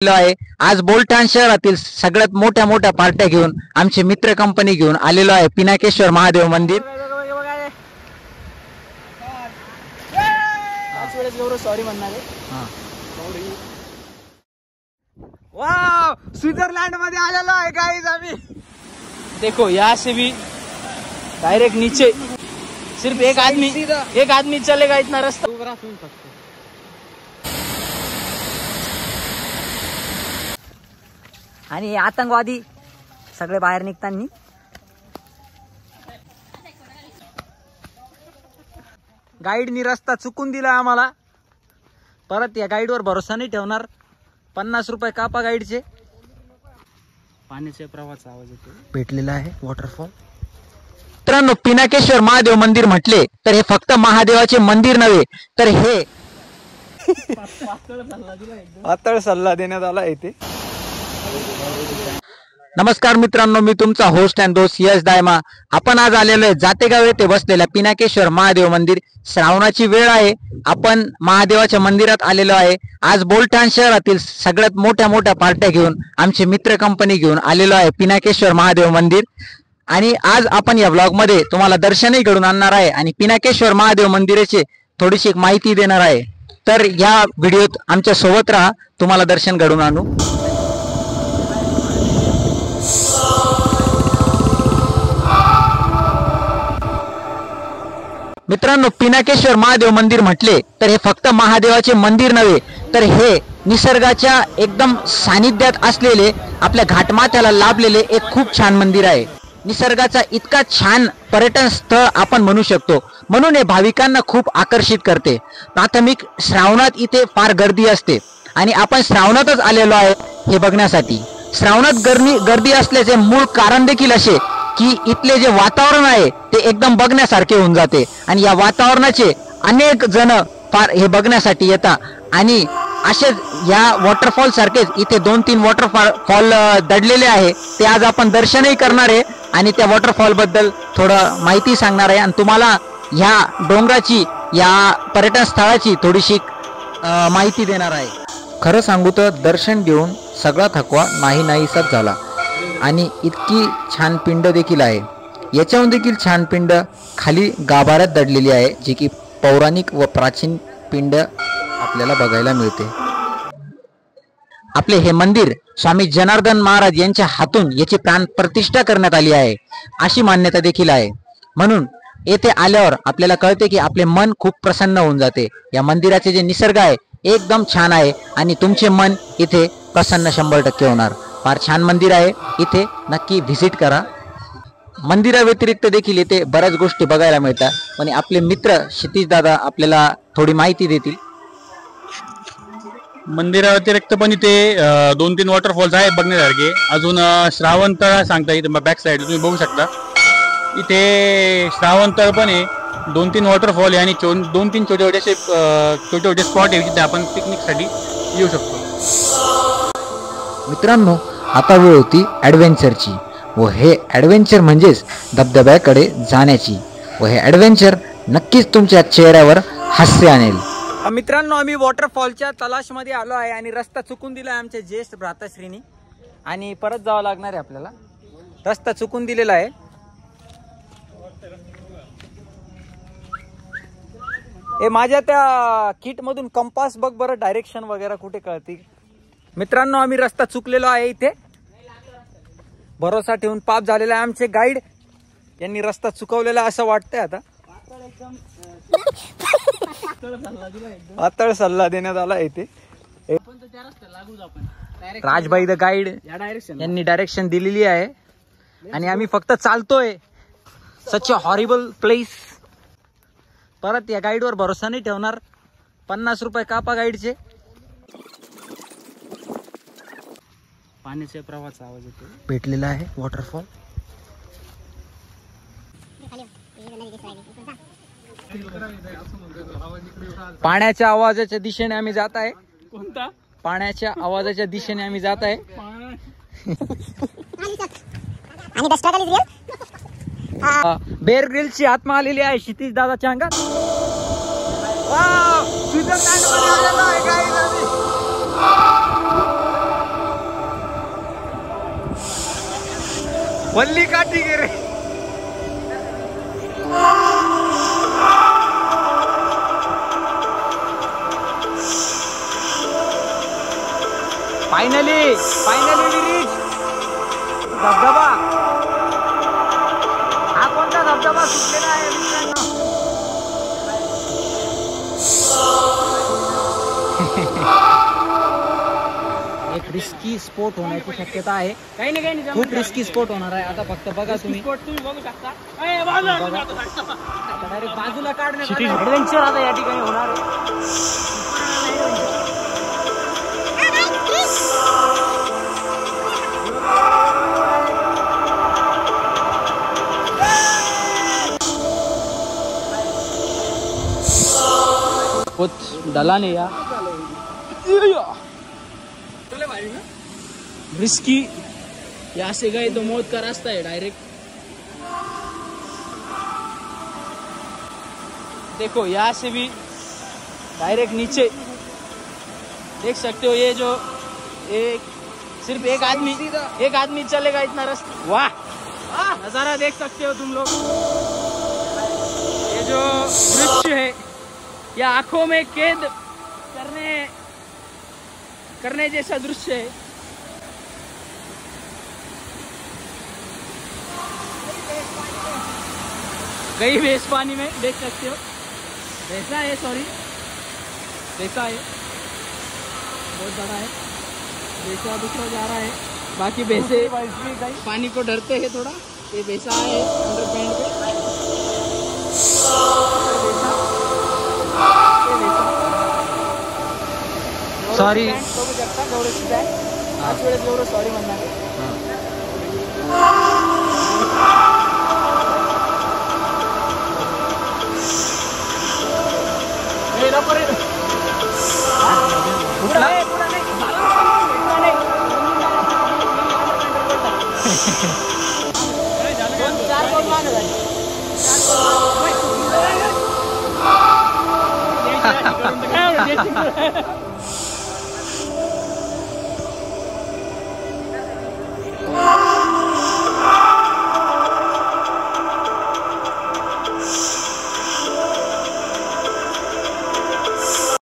आहे आज बोलठाण शहरातील सगळ्यात मोठ्या पार्ट्या घेऊन आमचे मित्र कंपनी घेऊन आलेलो आहे पिनाकेश्वर महादेव मंदिर। सॉरी म्हणणार वाव स्विट्जरलैंड मध्ये आलेलो आहे गाइस अभी। देखो यहाँ से भी डायरेक्ट नीचे सिर्फ एक आदमी चलेगा इतना रास्ता। आणि आतंकवादी सगळे बाहेर निघताना गाईडनी रस्ता चुकून दिला आम्हाला। परत या गाईडवर भरोसा नाही ठेवणार। 50 रुपये कापा गाईडचे। पाण्याच्या प्रवाहाचा आवाज येतो भेटलेला आहे वॉटरफॉल। मित्रांनो पिनाकेश्वर महादेव मंदिर म्हटले तर हे फक्त महादेवाचे मंदिर नव्हे तर हे पातळ सल्ला देण्यात आला येते। नमस्कार मित्रांनो, मी तुमचा होस्ट अँड दोस्त यश दायमा। आपण आज आलेलो आहे जातेगाव येथे बसलेल्या पिनाकेश्वर महादेव मंदिर। श्रावणाची वेळ आहे, आपण महादेवाच्या मंदिरात आलेलो आहे। आज बोलठाण शहरातील सगळ्यात मोठ्या पार्ट्या घेऊन आमचे मित्र कंपनी घेऊन आलेलो आहे पिनाकेश्वर महादेव मंदिर। आणि आज आपण या ब्लॉग मध्ये तुम्हाला दर्शनही घडून आणणार आहे आणि पिनाकेश्वर महादेव मंदिराची थोडीशी माहिती देणार आहे। तर या व्हिडिओत आमच्या सोबत राहा, तुम्हाला दर्शन घडून आणू। मित्रांनो पिनाकेश्वर महादेव मंदिर म्हटले तर हे फक्त महादेवाचे मंदिर नव्हे तर हे निसर्गाच्या एकदम सानिध्यात असलेले आपल्या घाटमाथ्याला लाभलेले एक खूप छान मंदिर आहे। निसर्गाचा इतका छान पर्यटन स्थळ आपण म्हणू शकतो, म्हणून हे भाविकांना खूप आकर्षित करते। प्राथमिक श्रावणात इथे फार गर्दी असते आणि आपण श्रावणातच आलेलो आहे हे बघण्यासाठी। श्रावणात गर्दी असल्याचे मूळ कारण देखील असे की इथले जे वातावरण आहे ते एकदम बघण्यासारखे होऊन जाते आणि या वातावरणाचे अनेक जण फार हे बघण्यासाठी येतात। आणि असेच या वॉटरफॉल सारखेच इथे 2-3 वॉटरफॉल दडलेले आहे, ते आज आपण दर्शनही करणार आहे आणि त्या वॉटरफॉल बद्दल थोडं माहिती सांगणार आहे आणि तुम्हाला ह्या डोंगराची या पर्यटन स्थळाची थोडीशी माहिती देणार आहे। खरं सांगू तर दर्शन घेऊन सगळा थकवा नाहीसाच झाला आणि इतकी छान पिंड देखील आहे। याच्याहून देखील छान पिंड खाली गाभाऱ्यात दडलेली आहे, जी की पौराणिक व प्राचीन पिंड आपल्याला बघायला मिळते। आपले हे मंदिर स्वामी जनार्दन महाराज यांच्या हातून याची प्राण प्रतिष्ठा करण्यात आली आहे अशी मान्यता देखील आहे। म्हणून येथे आल्यावर आपल्याला कळते की आपले मन खूप प्रसन्न होऊन जाते। या मंदिराचे जे निसर्ग आहे एकदम छान आहे आणि तुमचे मन इथे प्रसन्न 100% होणार। फार छान मंदिर आहे, इथे नक्की व्हिजिट करा। मंदिराव्यतिरिक्त देखील इथे बऱ्याच गोष्टी बघायला मिळतात, पण आपले मित्र क्षितिज दादा आपल्याला थोडी माहिती देतील। मंदिराव्यतिरिक्त पण इथे 2-3 वॉटरफॉल्स आहेत बघण्यासारखे। अजून श्रावणतळ सांगता इथे बॅक साईड तुम्ही बघू शकता, इथे श्रावणतळ पण आहे, 2-3 वॉटरफॉल आहे आणि 2-3 छोटे स्पॉट आहे जिथे आपण पिकनिकसाठी येऊ शकतो। मित्रांनो आता वेळ होती ॲडव्हेंचरची, व हे ॲडव्हेंचर म्हणजेच धबधब्याकडे जाण्याची, व हे ॲडव्हेंचर नक्कीच तुमच्या चेहऱ्यावर हास्य आणेल। मित्रांनो आम्ही वॉटरफॉलच्या तलाश मध्ये आलो आहे आणि रस्ता चुकून दिला आहे आमच्या ज्येष्ठ भ्राताश्रीनी आणि परत जावं लागणार आहे आपल्याला। रस्ता चुकून दिलेला आहे। माझ्या त्या किट मधून कंपास बघ बरं, डायरेक्शन वगैरे कुठे कळते। मित्रांनो आम्ही रस्ता चुकलेलो आहे, इथे भरोसा ठेवून पाप झालेला आहे। आमचे गाईड यांनी रस्ता चुकवलेला असं वाटतंय आता। पातळ सल्ला देण्यात आला इथे। राजभाई द गाईड यांनी डायरेक्शन दिलेली आहे आणि आम्ही फक्त चालतोय। सच अ हॉरिबल प्लेस। परत या गाईडवर भरोसा नाही ठेवणार। 50 रुपये कापा गाईडचे। पाण्याच्या प्रवाहाचा आवाज येतो भेटलेला आहे वॉटरफॉल। पाण्याच्या आवाजाच्या दिशेने आम्ही जात आहे। कोणता? पाण्याच्या आवाजाच्या दिशेने आम्ही जात आहे। बेअर ग्रिल्सची आत्मा आलेली आहे क्षितिज दादाच्या अंगात। स्वित्झर्लंड मध्ये आलेलो आहे गाईज आम्ही। वल्ली काठी गे रे. फायनली रिच धबधबा. हा कोणता धबधबा सुटलेला आहे मित्रांनो? एक रिस्की स्पोर्ट होण्याची शक्यता आहे. खूप रिस्की स्पोर्ट होणार आहे. आता फक्त बघा तुम्ही बघू शकता. डायरेक्ट बाजूला काढण्यात ऍडव्हेंचर आता या ठिकाणी होणार आहे. कुछ डला नहीं यार. रिस्की, यहाँ से गए तो मौत का रास्ता है डायरेक्ट. देखो यहाँ से भी डायरेक्ट नीचे देख सकते हो. ये जो सिर्फ एक आदमी चलेगा इतना रास्ता. वाह नजारा देख सकते हो तुम लोग. ये जो दृश्य है यह आंखों में कैद करने जैसा दृश्य है. गई भैंस पानी में देख सकते हो. वैसा है बहुत बड़ा है. भैंसा दूसरा जा रहा है. बाकी भैंसे पानी को डरते हैं थोड़ा. ये भैंसा है अंडर पैंट पे. सॉरी बघू शकता गौरवची बॅग. 5 वेळेस गौरव सॉरी म्हणणार. चार